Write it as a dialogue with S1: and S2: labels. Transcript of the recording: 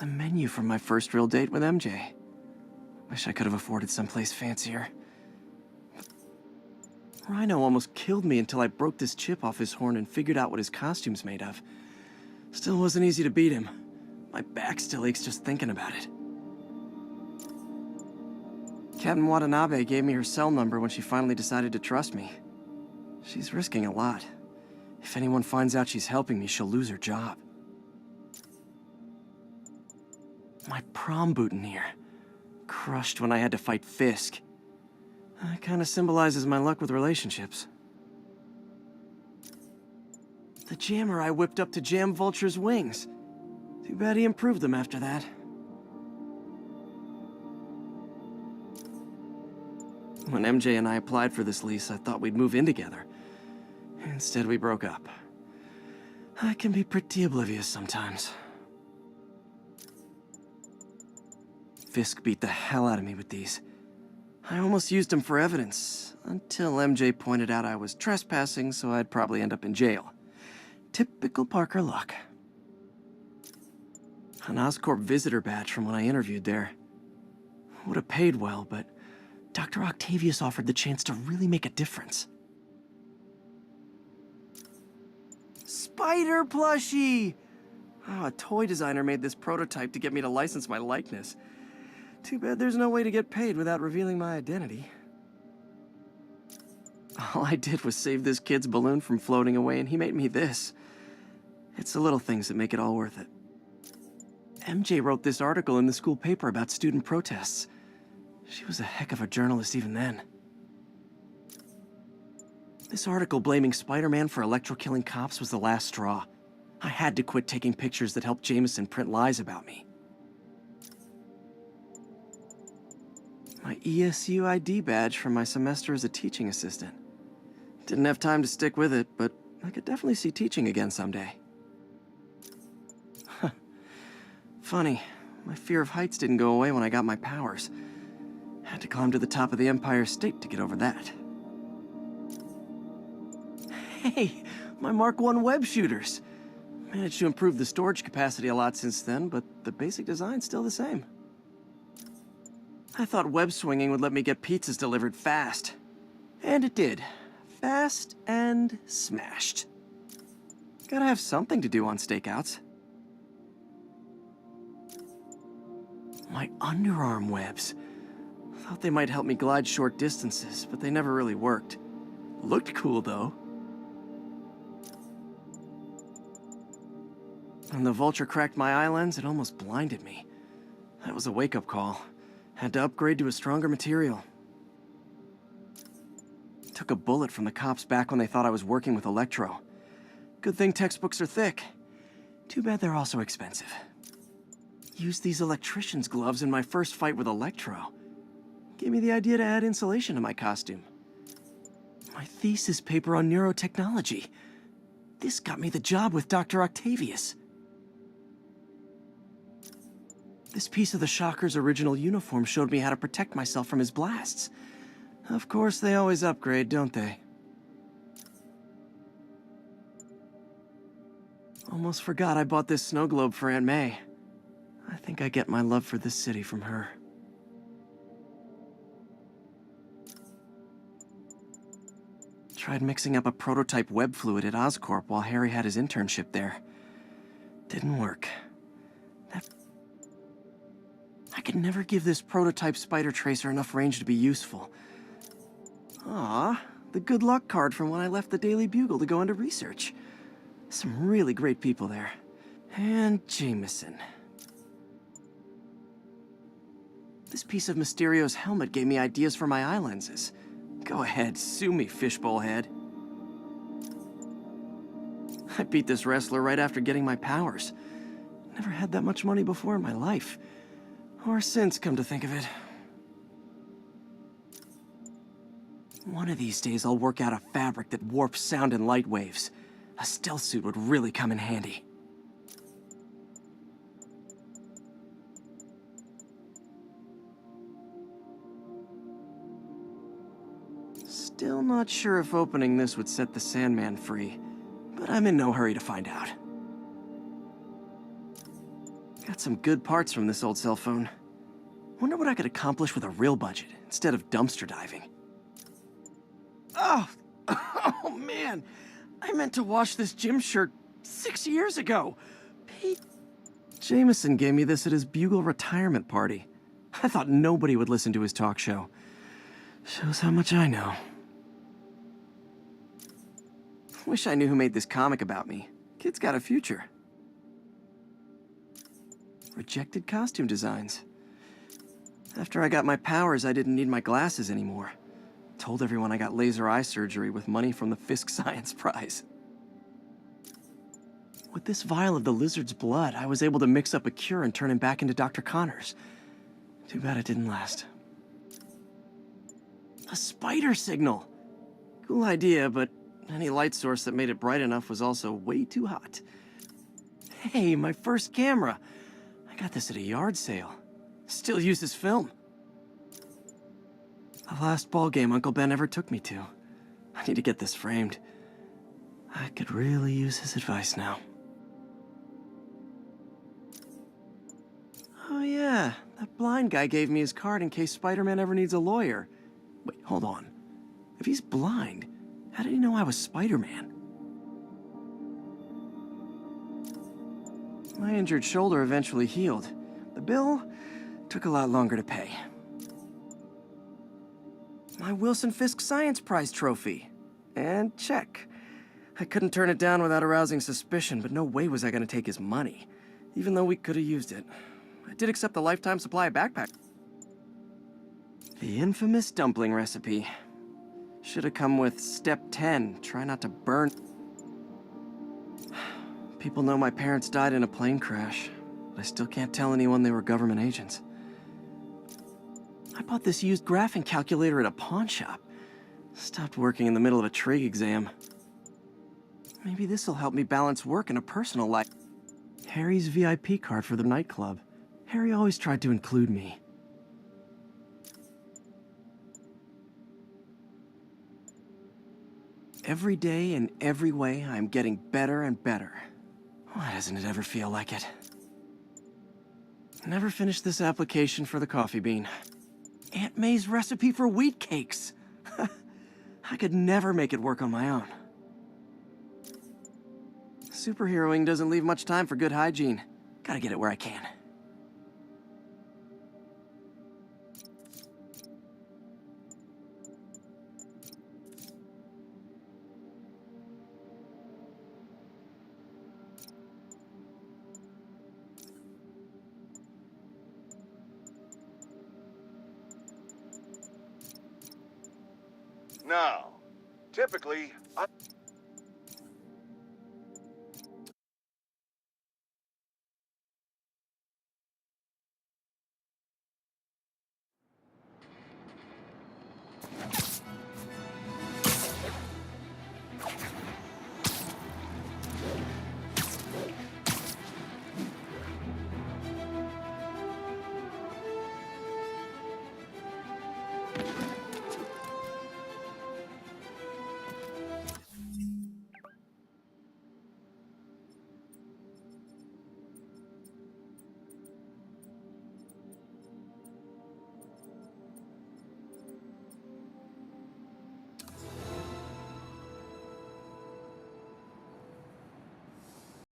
S1: the menu from my first real date with MJ. Wish I could have afforded someplace fancier. Rhino almost killed me until I broke this chip off his horn and figured out what his costume's made of. Still wasn't easy to beat him. My back still aches just thinking about it. Captain Watanabe gave me her cell number when she finally decided to trust me. She's risking a lot. If anyone finds out she's helping me, she'll lose her job. My prom boutonniere. Crushed when I had to fight Fisk. That kinda symbolizes my luck with relationships. The jammer I whipped up to jam Vulture's wings. Too bad he improved them after that. When MJ and I applied for this lease, I thought we'd move in together. Instead, we broke up. I can be pretty oblivious sometimes. Fisk beat the hell out of me with these. I almost used him for evidence, until MJ pointed out I was trespassing, so I'd probably end up in jail. Typical Parker luck. An Oscorp visitor badge from when I interviewed there. Would have paid well, but Dr. Octavius offered the chance to really make a difference. Spider plushie! Oh, a toy designer made this prototype to get me to license my likeness. Too bad there's no way to get paid without revealing my identity. All I did was save this kid's balloon from floating away, and he made me this. It's the little things that make it all worth it. MJ wrote this article in the school paper about student protests. She was a heck of a journalist even then. This article blaming Spider-Man for electro-killing cops was the last straw. I had to quit taking pictures that helped Jameson print lies about me. My ESU ID badge from my semester as a teaching assistant. Didn't have time to stick with it, but I could definitely see teaching again someday. Funny, my fear of heights didn't go away when I got my powers. Had to climb to the top of the Empire State to get over that. Hey, my Mark I web shooters. Managed to improve the storage capacity a lot since then, but the basic design's still the same. I thought web swinging would let me get pizzas delivered fast. And it did. Fast and smashed. Gotta have something to do on stakeouts. My underarm webs. Thought they might help me glide short distances, but they never really worked. Looked cool, though. When the Vulture cracked my eye lens, it almost blinded me. That was a wake-up call. Had to upgrade to a stronger material. Took a bullet from the cops back when they thought I was working with Electro. Good thing textbooks are thick. Too bad they're also expensive. Used these electrician's gloves in my first fight with Electro. Gave me the idea to add insulation to my costume. My thesis paper on neurotechnology. This got me the job with Dr. Octavius. This piece of the Shocker's original uniform showed me how to protect myself from his blasts. Of course, they always upgrade, don't they? Almost forgot I bought this snow globe for Aunt May. I think I get my love for this city from her. Tried mixing up a prototype web fluid at Oscorp while Harry had his internship there. Didn't work. I could never give this prototype spider tracer enough range to be useful. Ah, the good luck card from when I left the Daily Bugle to go into research. Some really great people there. And Jameson. This piece of Mysterio's helmet gave me ideas for my eye lenses. Go ahead, sue me, fishbowl head. I beat this wrestler right after getting my powers. Never had that much money before in my life. Or since, come to think of it. One of these days I'll work out a fabric that warps sound and light waves. A stealth suit would really come in handy. Still not sure if opening this would set the Sandman free, but I'm in no hurry to find out. Got some good parts from this old cell phone. Wonder what I could accomplish with a real budget instead of dumpster diving. Oh, oh man. I meant to wash this gym shirt 6 years ago. Pete Jameson gave me this at his Bugle retirement party. I thought nobody would listen to his talk show. Shows how much I know. Wish I knew who made this comic about me. Kid's got a future. Rejected costume designs. After I got my powers, I didn't need my glasses anymore. Told everyone I got laser eye surgery with money from the Fisk Science Prize. With this vial of the lizard's blood, I was able to mix up a cure and turn him back into Dr. Connors. Too bad it didn't last. A spider signal! Cool idea, but any light source that made it bright enough was also way too hot. Hey, my first camera! I got this at a yard sale. Still uses film. The last ball game Uncle Ben ever took me to. I need to get this framed. I could really use his advice now. Oh yeah, that blind guy gave me his card in case Spider-Man ever needs a lawyer. Wait, hold on. If he's blind, how did he know I was Spider-Man? My injured shoulder eventually healed. The bill took a lot longer to pay. My Wilson Fisk Science Prize trophy. And check. I couldn't turn it down without arousing suspicion, but no way was I gonna take his money, even though we could have used it. I did accept the lifetime supply of backpack. The infamous dumpling recipe. Should have come with step 10, try not to burn. People know my parents died in a plane crash, but I still can't tell anyone they were government agents. I bought this used graphing calculator at a pawn shop. Stopped working in the middle of a trig exam. Maybe this'll help me balance work and a personal life. Harry's VIP card for the nightclub. Harry always tried to include me. Every day in every way, I'm getting better and better. Why doesn't it ever feel like it? Never finished this application for the coffee bean. Aunt May's recipe for wheat cakes. I could never make it work on my own. Superheroing doesn't leave much time for good hygiene. Gotta get it where I can.
S2: Now, typically,